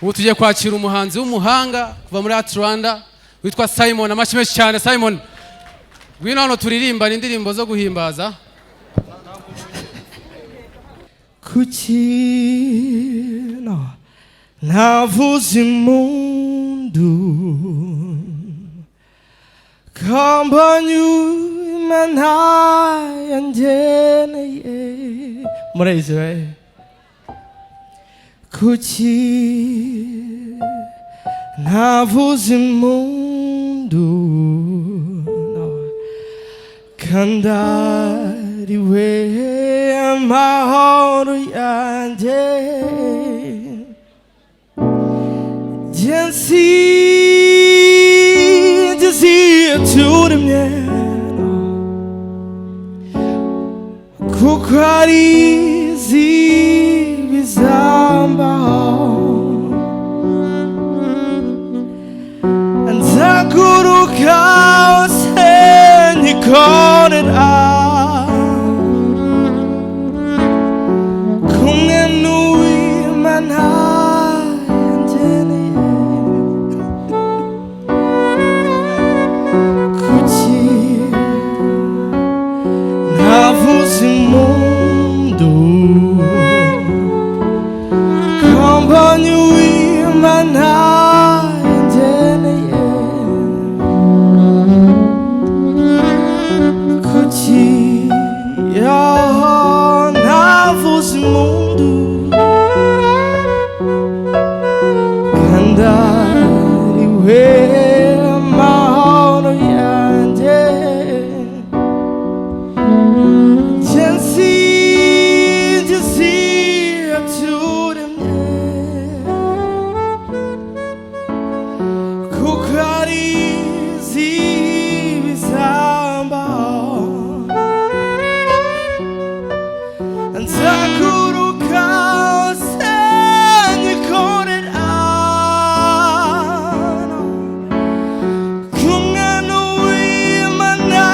ubu tugiye kwakira umuhanzi w'umuhanga kuva muri Hosts Rwanda witwa Simon. Amashyi menshi cyane Simon. Ngwino hano turirimba indirimbo zo guhimbaza. Kuchina navuza impundu kambanyuma ntayangeneye murayizi kuki navuza impundu kandariwe amahoro yanjye Jensi Turemera kuko ari bizambaho nzaguruka hose nyikorera kumwe n'uw'Imana yangeneye kuki navuza impundu kambonye uw'Imana yangeneye kuki navuza impundu kandariwe amahoro yanjye Jensi Turemera kuko ari bizambaho nzaguruka hose nyikorera kumwe n'uw'Imana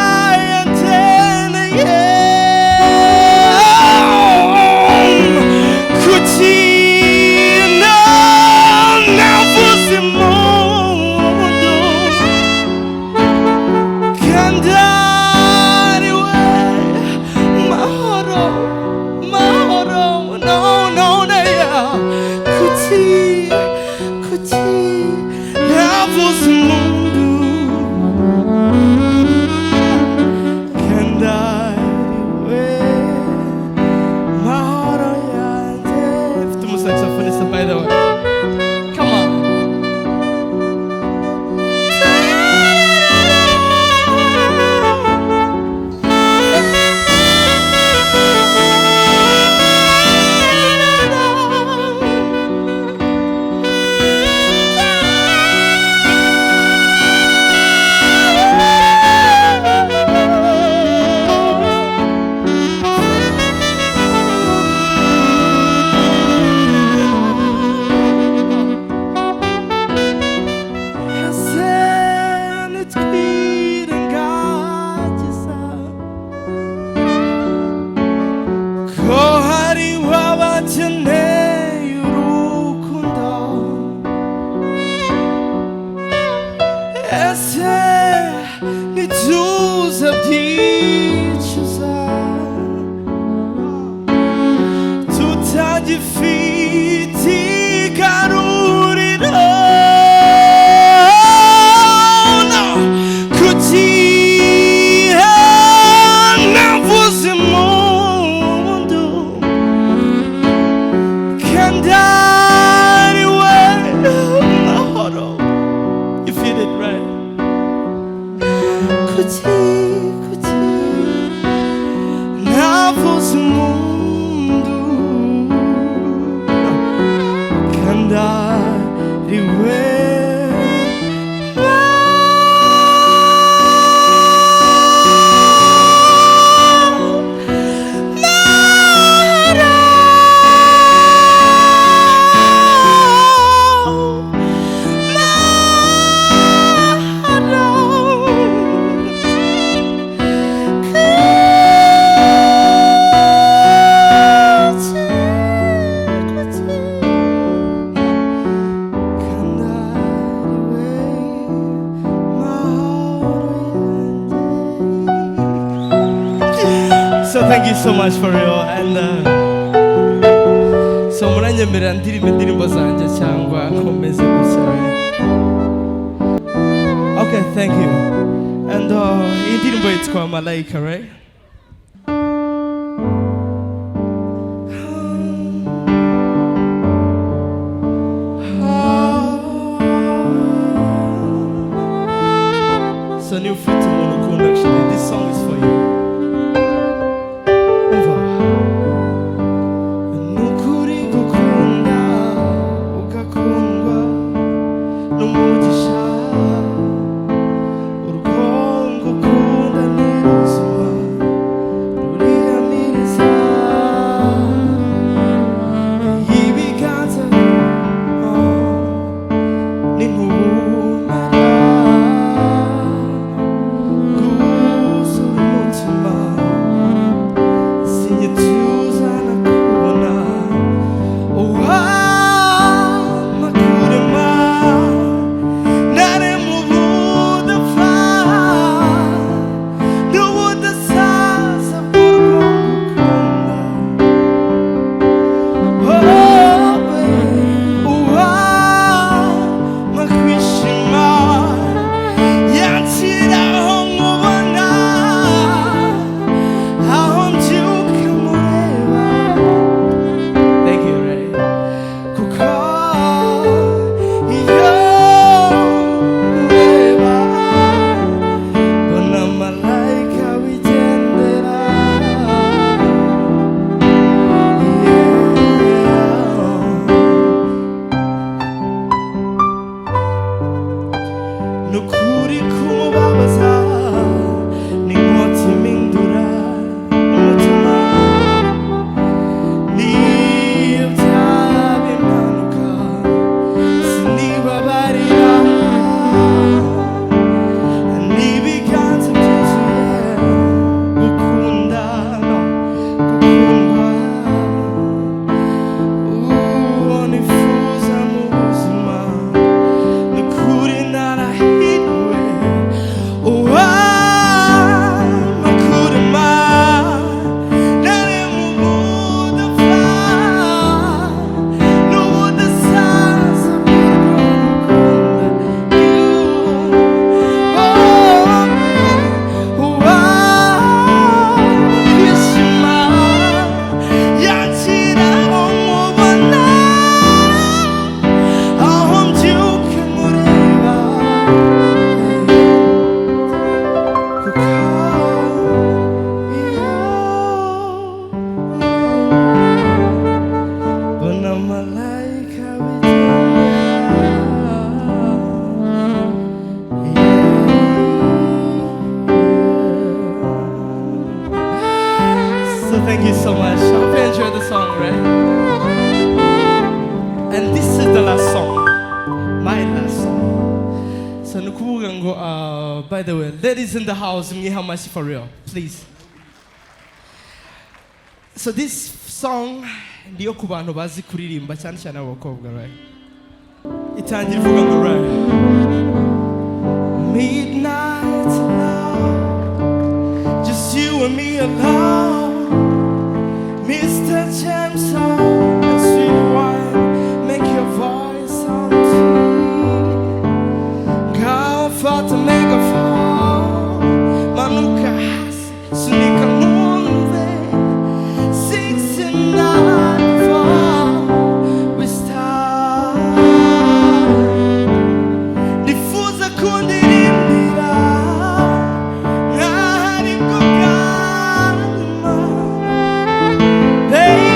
yangeneye kuki navuza impundu kandariwe mahoro noneya kuki navuza impundu kandariwe mahoro yanjye. Mfite umusaxophoniste by the way. Come on. thank you so much for real. And so muranyemerera ndirimba indirimbo zanjye cyangwa nkomeze gusa. Okay, thank you. And indirimbo yitwa Malaika, right? So new fit to Monokunda, actually. This song is for you. Over. Nukuri gukunda, ugakundwa n'umugisha. Urugongo ukunda n'iruzima, ruriyamiriza. Ibiganza n'inkuba. Thank you so much. I hope you enjoyed the song, right? And this is the last song. My last song. So nukuvuga by the way, ladies in the house, how much for real, please. So this song ndiyo ku bantu bazi kuririmba cyane cyane abakobwa, right? Itangira ivuga ngo right. Midnight love, just you and me alone. Mr. Jameson and sweet wine, make your voice sound sweet. Go for to make a fall, Manuka has Sunika Munde, 69 we start. Diffusa Kuririmba, Nari Kukalma. Hey.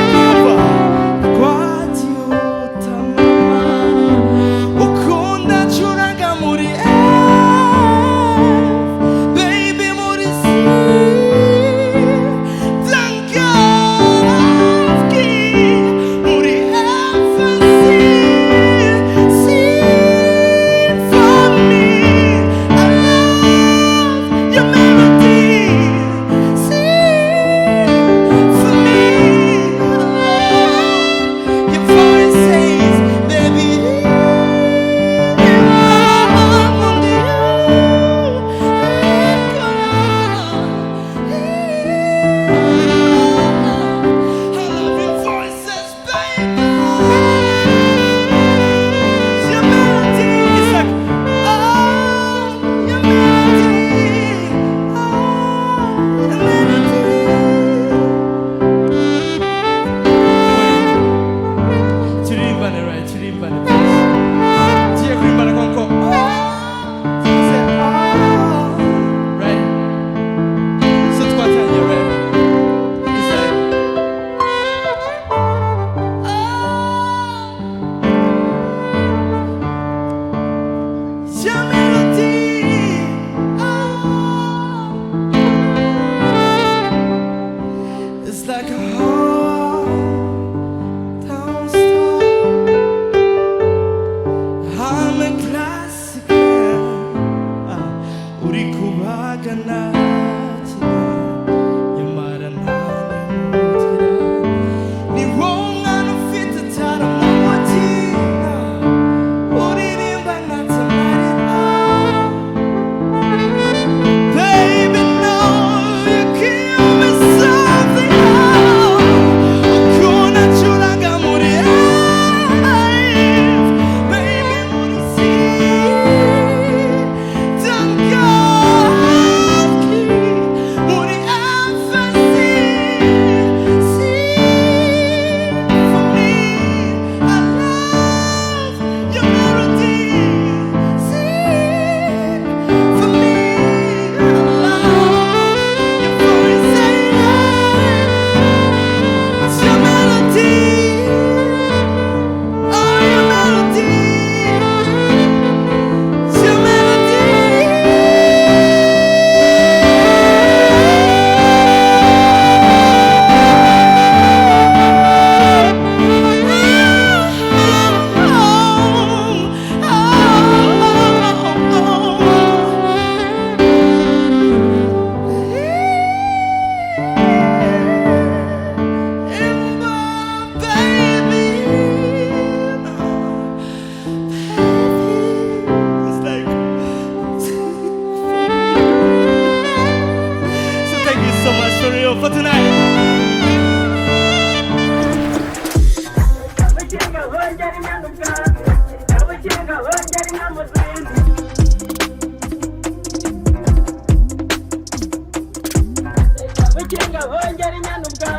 Mukinga hongera inamuzindi Mukinga hongera inyana ubwa